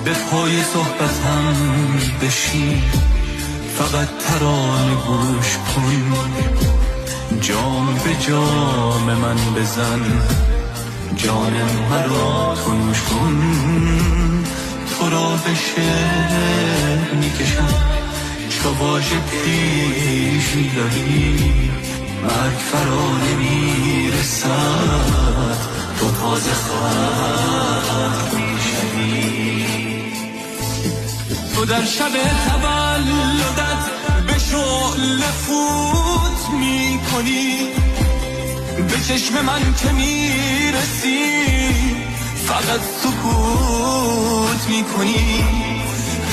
به پای صحبتم بشین، فقط ترانه گوش کن، جام به جام من بزن، جان مرا تو نوش کن. تو را به شعر میکشم، چو واژه پیش میداری، مرگ فرا نمیرسد، تو تازه خلق میشوی. تو در شب تولدت به شعله فوت میکنی، به چشم من که میرسی فقط سکوت میکنی.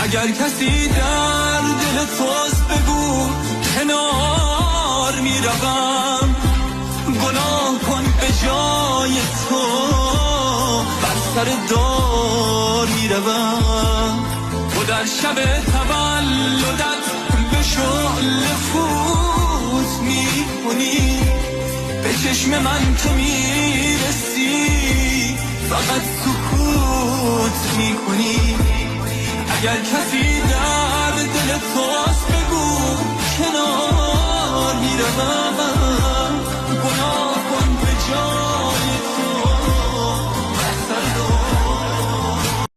اگر کسی در دل توست بگو کنار میروم، گناه کن به جای تو بر سر دار میروم. تو در شب تولدت به شعله فوت میکنی، به چشم من که میرسی فقط سکوت میکنی. اگر کسی در دل توست بگو کنار میروم،